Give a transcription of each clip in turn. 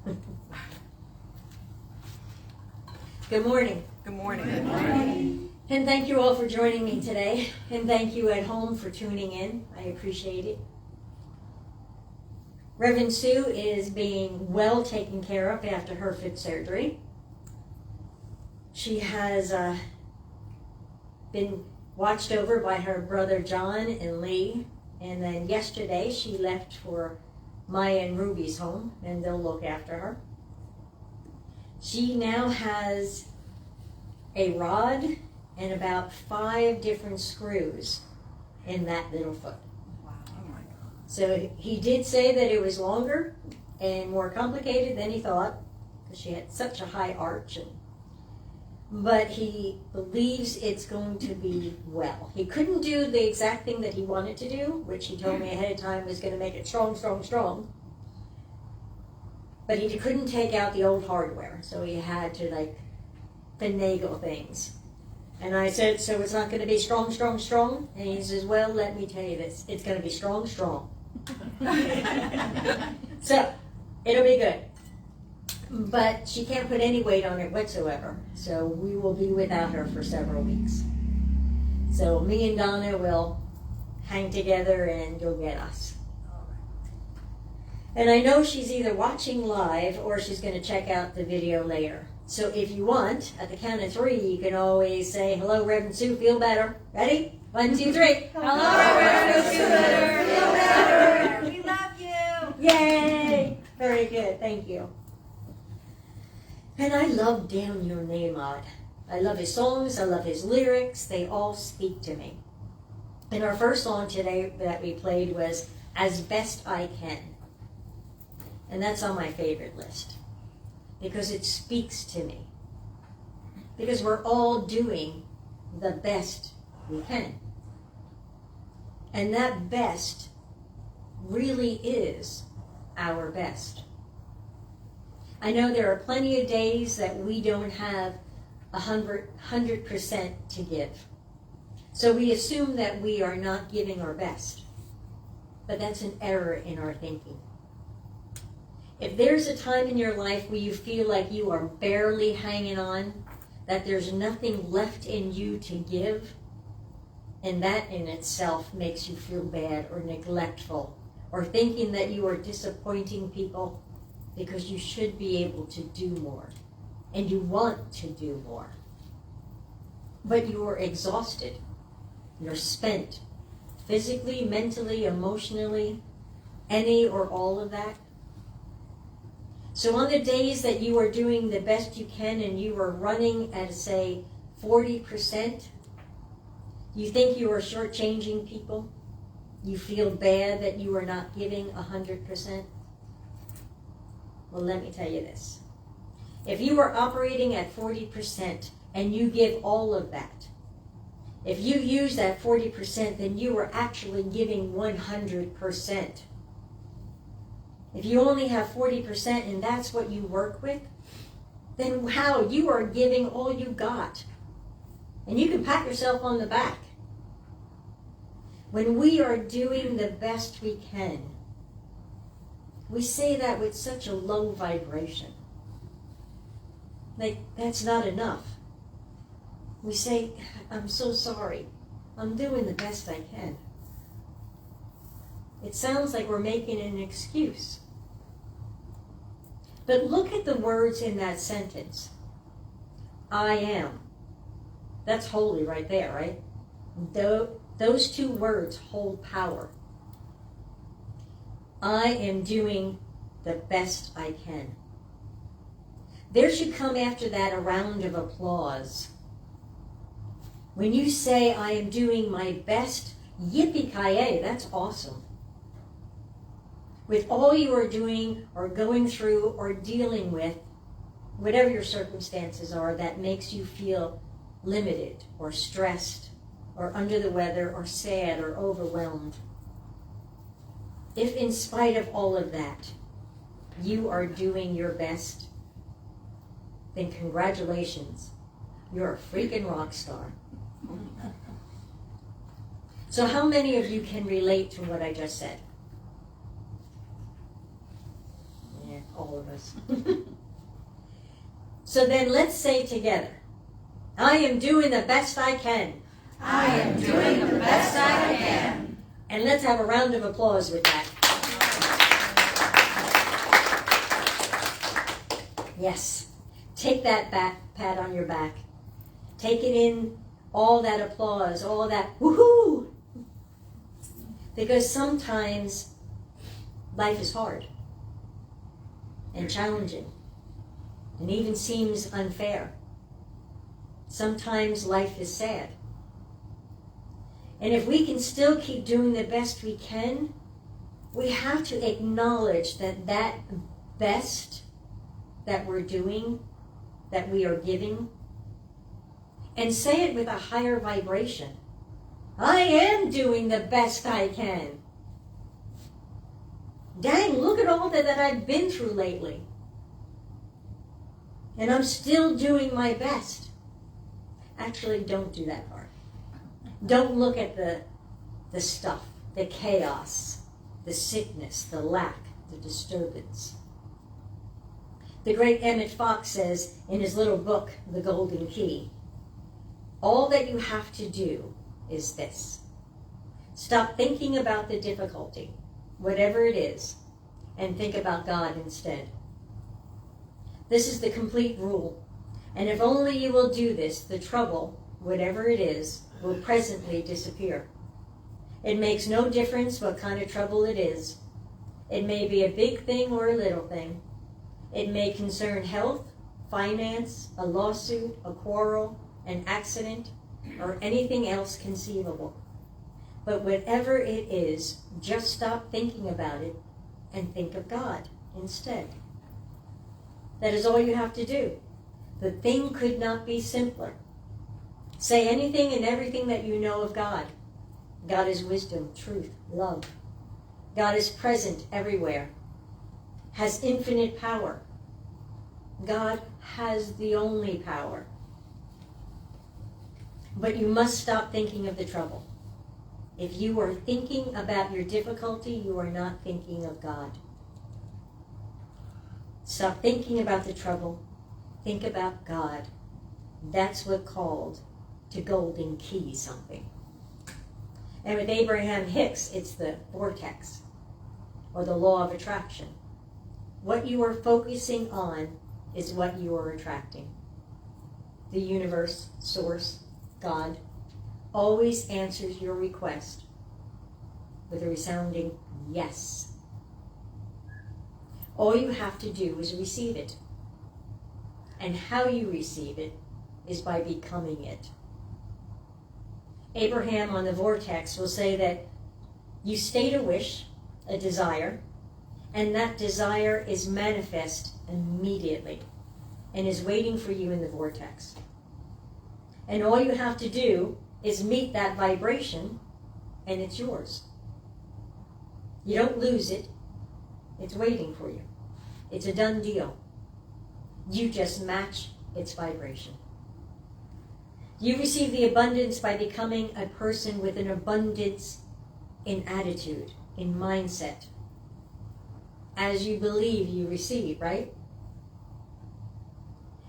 Good morning. Good morning. Good morning. And thank you all for joining me today. And thank you at home for tuning in. I appreciate it. Reverend Sue is being well taken care of after her foot surgery. She has been watched over by her brother John and Lee. And then yesterday she left for Maya and Ruby's home, and they'll look after her. She now has a rod and about 5 different screws in that little foot. Wow. Oh my God. So he did say that it was longer and more complicated than he thought, because she had such a high arch. But he believes it's going to be well. He couldn't do the exact thing that he wanted to do, which he told me ahead of time was going to make it strong, strong, strong. But he couldn't take out the old hardware, so he had to finagle things. And I said, so it's not going to be strong, strong, strong? And he says, well, let me tell you this. It's going to be strong, strong. So, it'll be good. But she can't put any weight on it whatsoever. So we will be without her for several weeks. So me and Donna will hang together and go get us. And I know she's either watching live or she's going to check out the video later. So if you want, at the count of 3, you can always say, hello, Reverend Sue, feel better. Ready? 1, 2, 3. Hello, Reverend Sue, feel better. We love you. Yay! Very good. Thank you. And I love Down Your Name Odd. I love his songs. I love his lyrics. They all speak to me. And our first song today that we played was As Best I Can. And that's on my favorite list, because it speaks to me. Because we're all doing the best we can. And that best really is our best. I know there are plenty of days that we don't have 100% to give. So we assume that we are not giving our best. But that's an error in our thinking. If there's a time in your life where you feel like you are barely hanging on, that there's nothing left in you to give, and that in itself makes you feel bad or neglectful, or thinking that you are disappointing people, because you should be able to do more, and you want to do more. But you are exhausted. You're spent, physically, mentally, emotionally, any or all of that. So on the days that you are doing the best you can and you are running at, say, 40%, you think you are shortchanging people? You feel bad that you are not giving 100%? Well, let me tell you this. If you are operating at 40% and you give all of that, if you use that 40%, then you are actually giving 100%. If you only have 40% and that's what you work with, then wow, you are giving all you got. And you can pat yourself on the back. When we are doing the best we can, we say that with such a low vibration. Like, that's not enough. We say, I'm so sorry. I'm doing the best I can. It sounds like we're making an excuse. But look at the words in that sentence. I am. That's holy right there, right? Those 2 words hold power. I am doing the best I can. There should come after that a round of applause. When you say, I am doing my best, yippee-ki-yay, that's awesome. With all you are doing or going through or dealing with, whatever your circumstances are that makes you feel limited or stressed or under the weather or sad or overwhelmed. If in spite of all of that, you are doing your best, then congratulations. You're a freaking rock star. So how many of you can relate to what I just said? Yeah, all of us. So then let's say together, I am doing the best I can. I am doing the best I can. And let's have a round of applause with that. Yes. Take that pat on your back. Take it in, all that applause, all that woohoo. Because sometimes life is hard and challenging and even seems unfair. Sometimes life is sad. And if we can still keep doing the best we can, we have to acknowledge that that best that we're doing, that we are giving, and say it with a higher vibration. I am doing the best I can. Dang, look at all that I've been through lately. And I'm still doing my best. Actually, don't do that part. Don't look at the stuff, the chaos, the sickness, the lack, the disturbance. The great Emmett Fox says in his little book, The Golden Key, all that you have to do is this. Stop thinking about the difficulty, whatever it is, and think about God instead. This is the complete rule. And if only you will do this, the trouble, whatever it is, will presently disappear. It makes no difference what kind of trouble it is. It may be a big thing or a little thing. It may concern health, finance, a lawsuit, a quarrel, an accident, or anything else conceivable. But whatever it is, just stop thinking about it and think of God instead. That is all you have to do. The thing could not be simpler. Say anything and everything that you know of God. God is wisdom, truth, love. God is present everywhere, has infinite power. God has the only power. But you must stop thinking of the trouble. If you are thinking about your difficulty, you are not thinking of God. Stop thinking about the trouble. Think about God. That's what called to golden key something. And with Abraham Hicks, it's the vortex, or the law of attraction. What you are focusing on is what you are attracting. The universe, source, God, always answers your request with a resounding yes. All you have to do is receive it. And how you receive it is by becoming it. Abraham on the vortex will say that you state a wish, a desire, and that desire is manifest immediately and is waiting for you in the vortex. And all you have to do is meet that vibration, and it's yours. You don't lose it. It's waiting for you. It's a done deal. You just match its vibration. You receive the abundance by becoming a person with an abundance in attitude, in mindset. As you believe, you receive, right?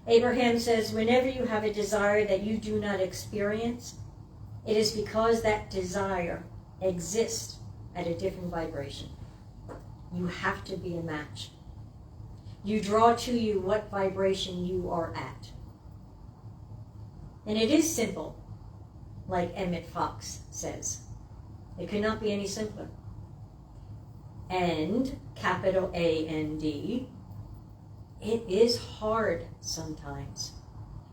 Abraham says, whenever you have a desire that you do not experience, it is because that desire exists at a different vibration. You have to be a match. You draw to you what vibration you are at. And it is simple, like Emmett Fox says. It could not be any simpler. And, capital A-N-D, it is hard sometimes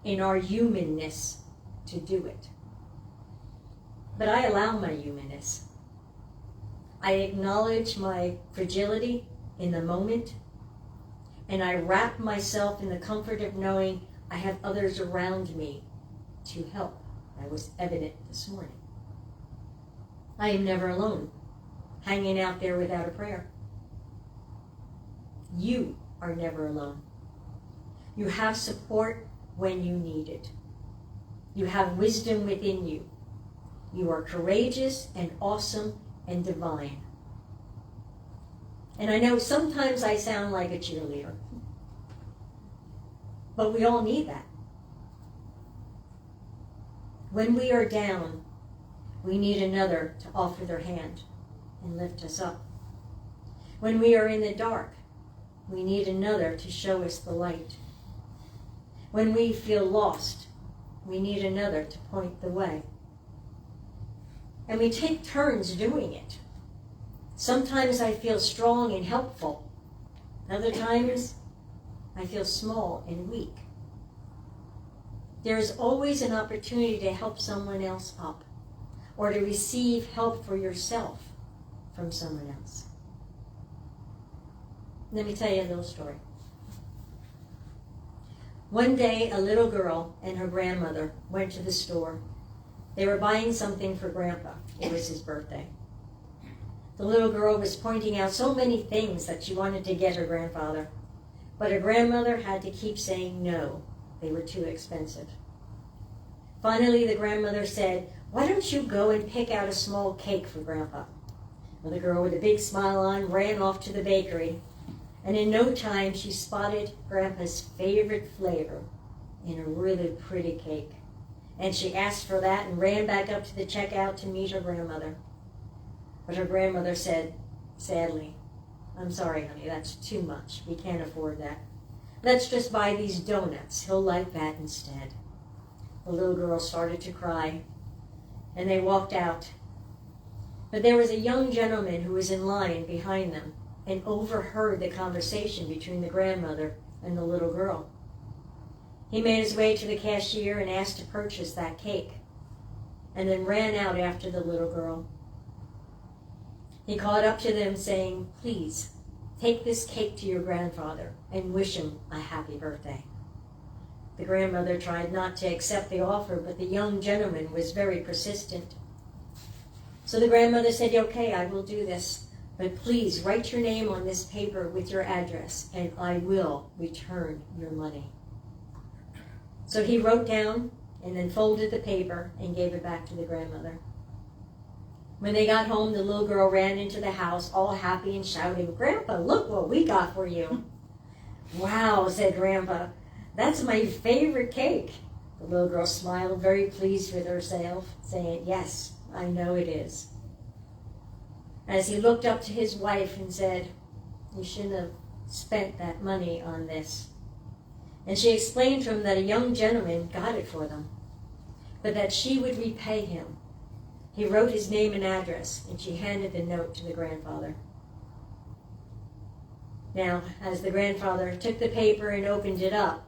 in our humanness to do it. But I allow my humanness. I acknowledge my fragility in the moment, and I wrap myself in the comfort of knowing I have others around me to help. That was evident this morning. I am never alone, hanging out there without a prayer. You are never alone. You have support when you need it. You have wisdom within you. You are courageous and awesome and divine. And I know sometimes I sound like a cheerleader, but we all need that. When we are down, we need another to offer their hand and lift us up. When we are in the dark, we need another to show us the light. When we feel lost, we need another to point the way. And we take turns doing it. Sometimes I feel strong and helpful. Other times, I feel small and weak. There is always an opportunity to help someone else up, or to receive help for yourself from someone else. Let me tell you a little story. One day, a little girl and her grandmother went to the store. They were buying something for Grandpa. It was his birthday. The little girl was pointing out so many things that she wanted to get her grandfather, but her grandmother had to keep saying no. They were too expensive. Finally, the grandmother said, "Why don't you go and pick out a small cake for Grandpa?" Well, the girl with a big smile on ran off to the bakery, and in no time she spotted Grandpa's favorite flavor in a really pretty cake. And she asked for that and ran back up to the checkout to meet her grandmother. But her grandmother said, sadly, "I'm sorry, honey, that's too much. We can't afford that. Let's just buy these donuts. He'll like that instead." The little girl started to cry, and they walked out. But there was a young gentleman who was in line behind them and overheard the conversation between the grandmother and the little girl. He made his way to the cashier and asked to purchase that cake, and then ran out after the little girl. He called up to them saying, "Please, take this cake to your grandfather and wish him a happy birthday." The grandmother tried not to accept the offer, but the young gentleman was very persistent. So the grandmother said, "Okay, I will do this, but please write your name on this paper with your address, and I will return your money." So he wrote down and then folded the paper and gave it back to the grandmother. When they got home, the little girl ran into the house, all happy and shouting, "Grandpa, look what we got for you." "Wow," said Grandpa, "that's my favorite cake." The little girl smiled, very pleased with herself, saying, "Yes, I know it is." As he looked up to his wife and said, "You shouldn't have spent that money on this." And she explained to him that a young gentleman got it for them, but that she would repay him. He wrote his name and address, and she handed the note to the grandfather. Now, as the grandfather took the paper and opened it up,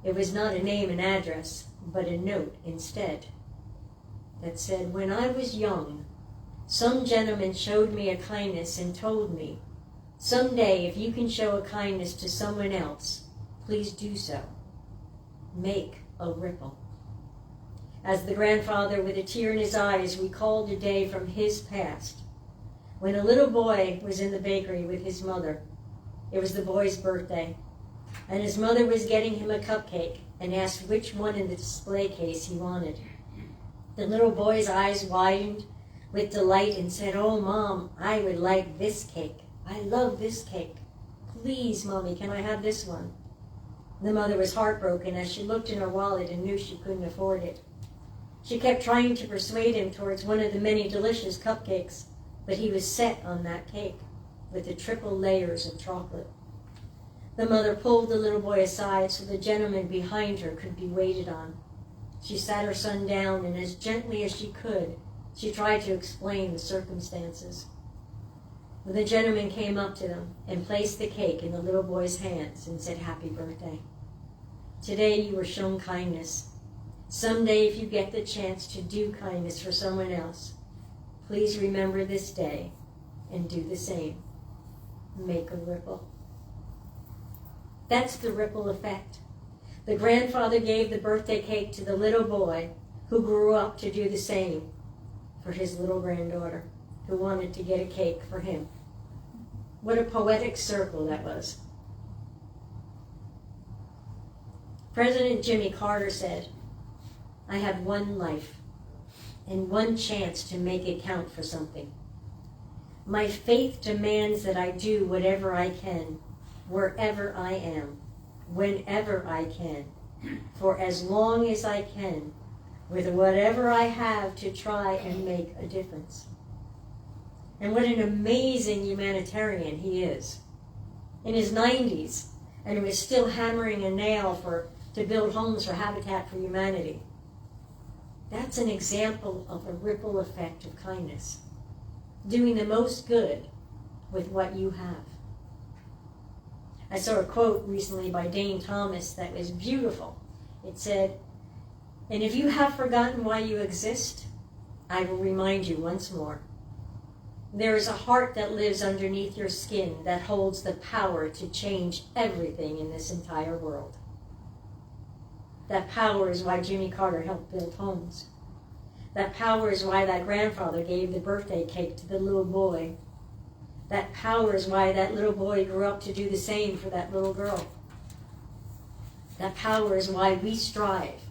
it was not a name and address, but a note instead that said, "When I was young, some gentleman showed me a kindness and told me, someday if you can show a kindness to someone else, please do so. Make a ripple." As the grandfather, with a tear in his eyes, recalled a day from his past, when a little boy was in the bakery with his mother. It was the boy's birthday, and his mother was getting him a cupcake and asked which one in the display case he wanted. The little boy's eyes widened with delight and said, "Oh, Mom, I would like this cake. I love this cake. Please, Mommy, can I have this one?" The mother was heartbroken as she looked in her wallet and knew she couldn't afford it. She kept trying to persuade him towards one of the many delicious cupcakes, but he was set on that cake with the triple layers of chocolate. The mother pulled the little boy aside so the gentleman behind her could be waited on. She sat her son down, and as gently as she could, she tried to explain the circumstances. The gentleman came up to them and placed the cake in the little boy's hands and said, "Happy birthday. Today you were shown kindness. Someday, if you get the chance to do kindness for someone else, please remember this day and do the same. Make a ripple." That's the ripple effect. The grandfather gave the birthday cake to the little boy who grew up to do the same for his little granddaughter who wanted to get a cake for him. What a poetic circle that was. President Jimmy Carter said, "I have one life and one chance to make it count for something. My faith demands that I do whatever I can, wherever I am, whenever I can, for as long as I can, with whatever I have to try and make a difference. And what an amazing humanitarian he is. In his 90s, and he was still hammering a nail to build homes for Habitat for Humanity. That's an example of a ripple effect of kindness. Doing the most good with what you have. I saw a quote recently by Dane Thomas that was beautiful. It said, "And if you have forgotten why you exist, I will remind you once more. There is a heart that lives underneath your skin that holds the power to change everything in this entire world." That power is why Jimmy Carter helped build homes. That power is why that grandfather gave the birthday cake to the little boy. That power is why that little boy grew up to do the same for that little girl. That power is why we strive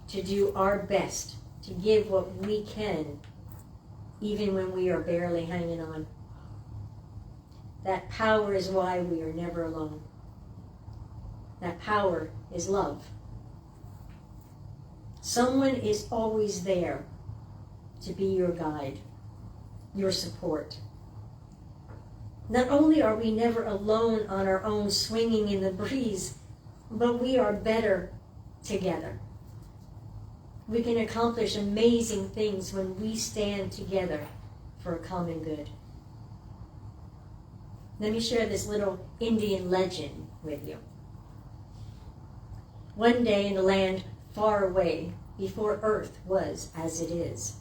to do our best, to give what we can, even when we are barely hanging on. That power is why we are never alone. That power is love. Someone is always there to be your guide, your support. Not only are we never alone on our own swinging in the breeze, but we are better together. We can accomplish amazing things when we stand together for a common good. Let me share this little Indian legend with you. One day in a land far away, before Earth was as it is,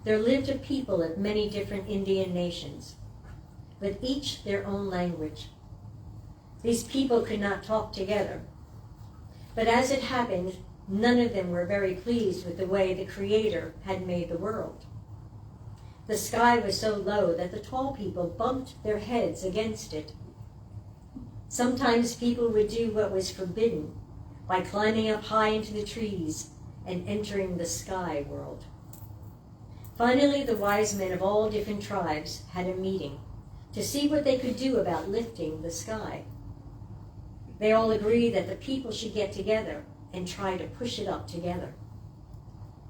there lived a people of many different Indian nations, with each their own language. These people could not talk together, but as it happened, none of them were very pleased with the way the Creator had made the world. The sky was so low that the tall people bumped their heads against it. Sometimes people would do what was forbidden by climbing up high into the trees and entering the sky world. Finally, the wise men of all different tribes had a meeting to see what they could do about lifting the sky. They all agreed that the people should get together and try to push it up together.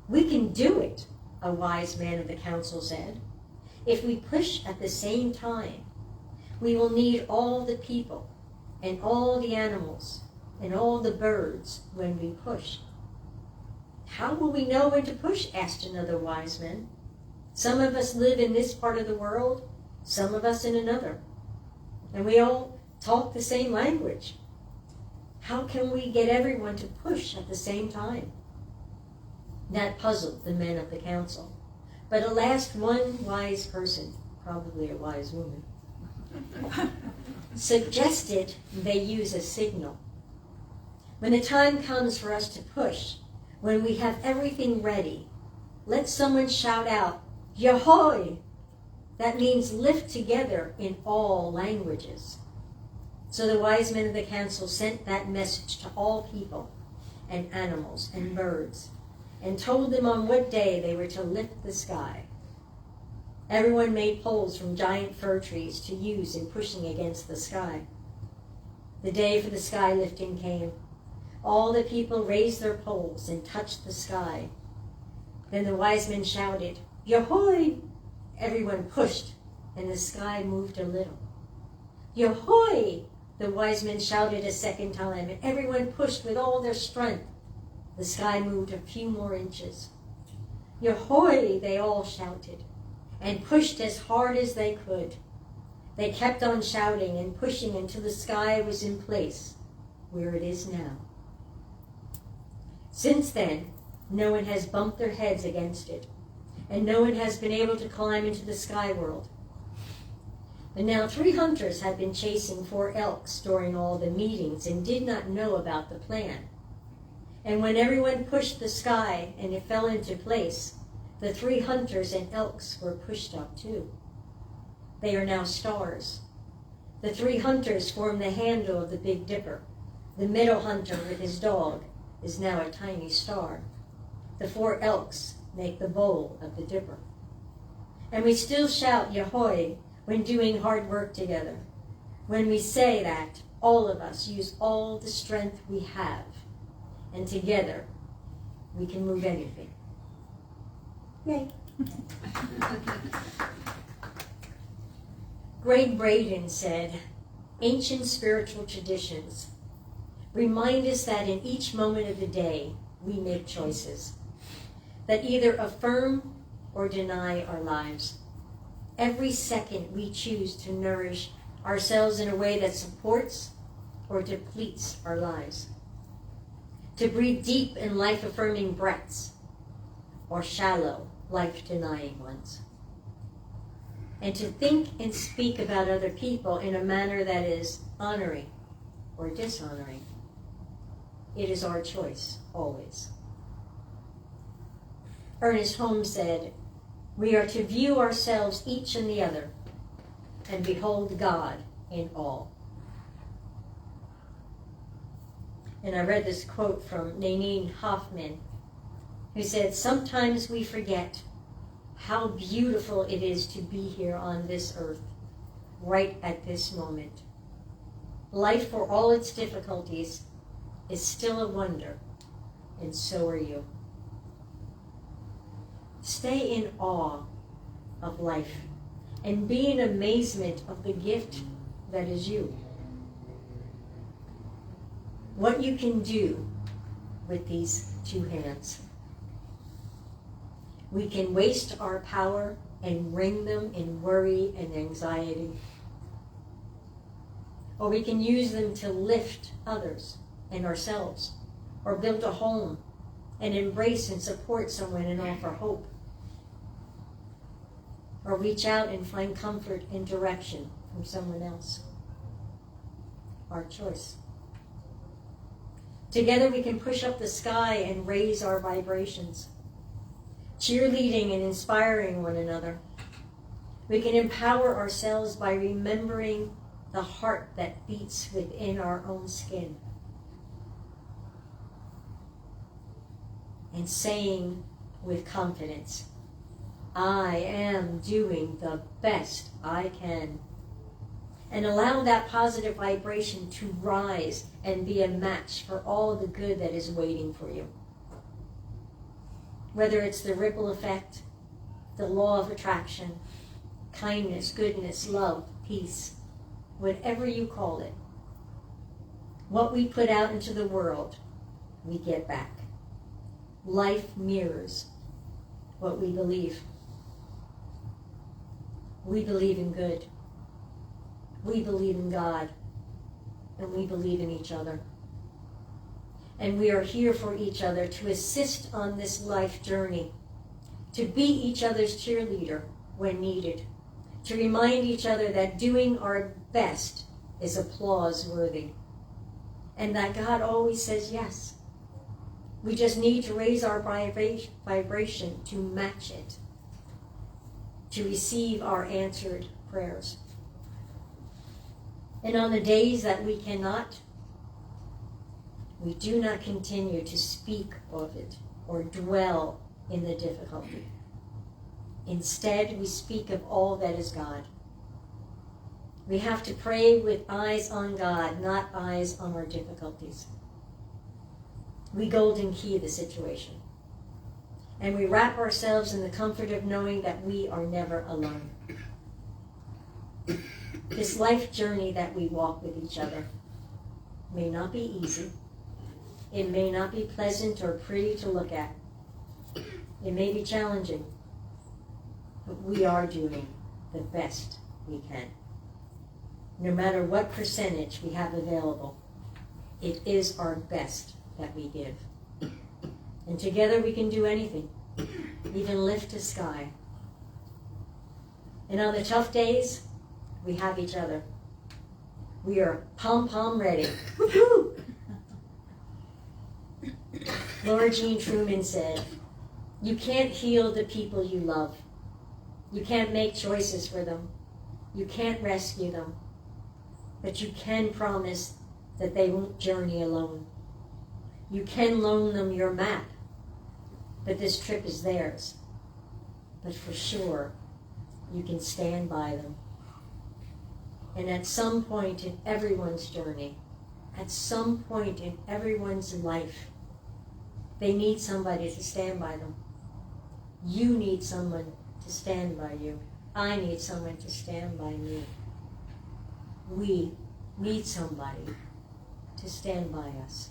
"We can do it," a wise man of the council said. "If we push at the same time, we will need all the people and all the animals and all the birds when we push." "How will we know when to push?" asked another wise man. "Some of us live in this part of the world, some of us in another, and we all talk the same language. How can we get everyone to push at the same time?" That puzzled the men of the council. But at last one wise person, probably a wise woman, suggested they use a signal. "When the time comes for us to push, when we have everything ready, let someone shout out, 'Yahoy!' That means lift together in all languages." So the wise men of the council sent that message to all people and animals and birds and told them on what day they were to lift the sky. Everyone made poles from giant fir trees to use in pushing against the sky. The day for the sky lifting came. All the people raised their poles and touched the sky. Then the wise men shouted, "Yahoy!" Everyone pushed, and the sky moved a little. "Yahoy!" the wise men shouted a second time, and everyone pushed with all their strength. The sky moved a few more inches. "Yahoy!" they all shouted, and pushed as hard as they could. They kept on shouting and pushing until the sky was in place, where it is now. Since then, no one has bumped their heads against it, and no one has been able to climb into the sky world. But now 3 hunters had been chasing 4 elks during all the meetings and did not know about the plan. And when everyone pushed the sky and it fell into place, the 3 hunters and elks were pushed up too. They are now stars. The 3 hunters form the handle of the Big Dipper. The middle hunter with his dog is now a tiny star. The 4 elks make the bowl of the Dipper. And we still shout Yahoy when doing hard work together. When we say that, all of us use all the strength we have, and together we can move anything. Yay. Greg Braden said, ancient spiritual traditions remind us that in each moment of the day we make choices that either affirm or deny our lives. Every second we choose to nourish ourselves in a way that supports or depletes our lives. To breathe deep and life-affirming breaths or shallow, life-denying ones. And to think and speak about other people in a manner that is honoring or dishonoring. It is our choice, always. Ernest Holmes said, we are to view ourselves each in the other and behold God in all. And I read this quote from Nanine Hoffman, who said, sometimes we forget how beautiful it is to be here on this earth, right at this moment. Life, for all its difficulties, is still a wonder, and so are you. Stay in awe of life and be in amazement of the gift that is you. What you can do with these two hands. We can waste our power and wring them in worry and anxiety. Or we can use them to lift others and ourselves, or build a home and embrace and support someone and offer hope. Or reach out and find comfort and direction from someone else. Our choice. Together we can push up the sky and raise our vibrations, cheerleading and inspiring one another. We can empower ourselves by remembering the heart that beats within our own skin. And saying with confidence, I am doing the best I can. And allow that positive vibration to rise and be a match for all the good that is waiting for you. Whether it's the ripple effect, the law of attraction, kindness, goodness, love, peace, whatever you call it. What we put out into the world, we get back. Life mirrors what we believe. We believe in good. We believe in God. And we believe in each other. And we are here for each other to assist on this life journey, to be each other's cheerleader when needed, to remind each other that doing our best is applause worthy, and that God always says yes. We just need to raise our vibration to match it, to receive our answered prayers. And on the days that we cannot, we do not continue to speak of it or dwell in the difficulty. Instead, we speak of all that is God. We have to pray with eyes on God, not eyes on our difficulties. We golden key the situation. And we wrap ourselves in the comfort of knowing that we are never alone. This life journey that we walk with each other may not be easy. It may not be pleasant or pretty to look at. It may be challenging. But we are doing the best we can. No matter what percentage we have available, it is our best that we give. And together we can do anything, even lift a sky. And on the tough days, we have each other. We are pom-pom ready. Woo-hoo! Laura Jean Truman said, you can't heal the people you love. You can't make choices for them. You can't rescue them. But you can promise that they won't journey alone. You can loan them your map, but this trip is theirs. But for sure, you can stand by them. And at some point in everyone's journey, at some point in everyone's life, they need somebody to stand by them. You need someone to stand by you. I need someone to stand by me. We need somebody to stand by us.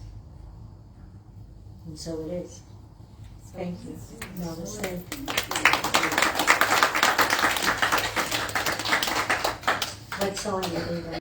And so it is. Thank you. Namaste. What song you think?